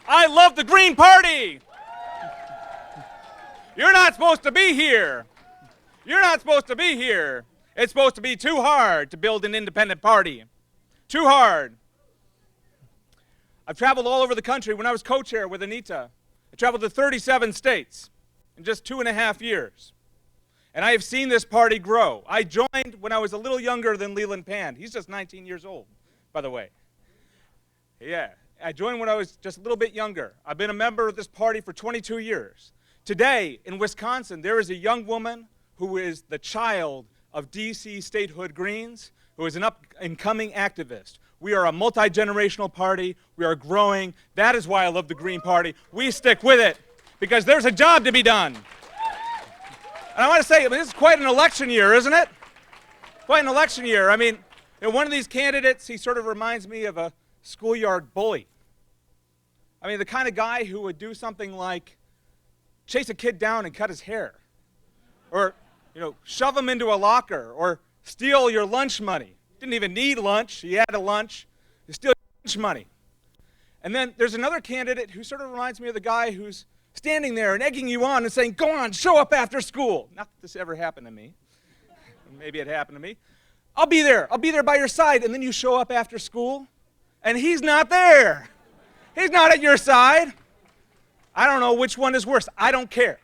I love the Green Party. You're not supposed to be here. You're not supposed to be here. It's supposed to be too hard to build an independent party. Too hard. I've traveled all over the country. When I was co-chair with Anita, I traveled to 37 states in just 2.5 years. And I have seen this party grow. I joined when I was a little younger than Leland Pand. He's just 19 years old, by the way. Yeah, I joined when I was just a little bit younger. I've been a member of this party for 22 years. Today, in Wisconsin, there is a young woman who is the child of DC statehood Greens, who is an up-and-coming activist. We are a multi-generational party. We are growing. That is why I love the Green Party. We stick with it because there's a job to be done. And I want to say, this is quite an election year, isn't it? Quite an election year. I mean, one of these candidates, he sort of reminds me of a schoolyard bully. I mean, the kind of guy who would do something like chase a kid down and cut his hair, or shove him into a locker, or steal your lunch money. Didn't even need lunch. He had a lunch. You steal your lunch money. And then there's another candidate who sort of reminds me of the guy who's standing there and egging you on and saying, go on, show up after school. Not that this ever happened to me. Maybe it happened to me. I'll be there by your side. And then you show up after school, and he's not there. He's not at your side. I don't know which one is worse. I don't care.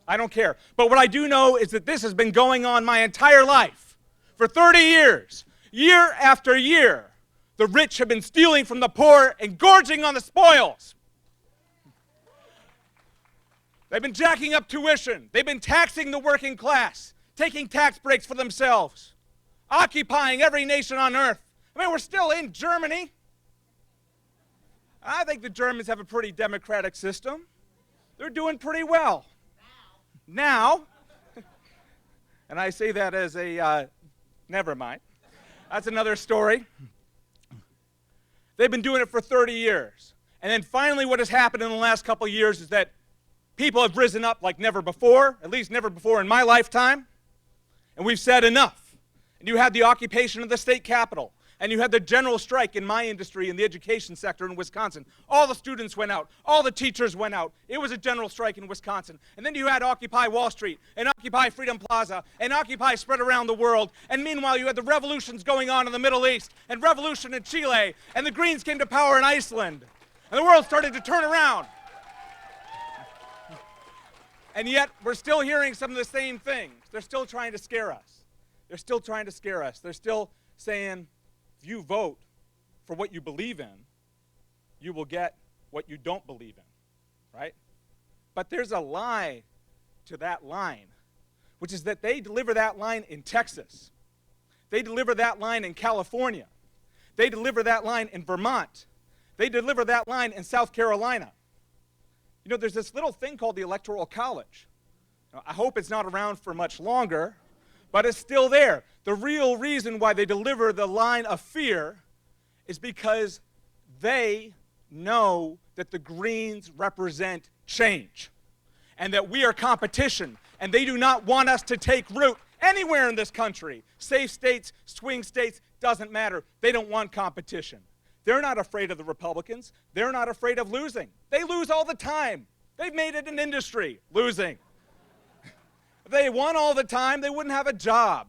I don't care. But what I do know is that this has been going on my entire life. For 30 years, year after year, the rich have been stealing from the poor and gorging on the spoils. They've been jacking up tuition. They've been taxing the working class, taking tax breaks for themselves, occupying every nation on earth. I mean, we're still in Germany. I think the Germans have a pretty democratic system. They're doing pretty well. Now, and I say that as a, never mind. That's another story. They've been doing it for 30 years. And then finally what has happened in the last couple of years is that people have risen up like never before, at least never before in my lifetime, and we've said enough. And you had the occupation of the state capitol, and you had the general strike in my industry in the education sector in Wisconsin. All the students went out. All the teachers went out. It was a general strike in Wisconsin. And then you had Occupy Wall Street, and Occupy Freedom Plaza, and Occupy spread around the world. And meanwhile, you had the revolutions going on in the Middle East, and revolution in Chile, and the Greens came to power in Iceland. And the world started to turn around. And yet, we're still hearing some of the same things. They're still trying to scare us. They're still trying to scare us. They're still saying, if you vote for what you believe in, you will get what you don't believe in, right? But there's a lie to that line, which is that they deliver that line in Texas. They deliver that line in California. They deliver that line in Vermont. They deliver that line in South Carolina. There's this little thing called the Electoral College. I hope it's not around for much longer, but it's still there. The real reason why they deliver the line of fear is because they know that the Greens represent change and that we are competition, and they do not want us to take root anywhere in this country. Safe states, swing states, doesn't matter. They don't want competition. They're not afraid of the Republicans. They're not afraid of losing. They lose all the time. They've made it an industry, losing. If they won all the time, they wouldn't have a job.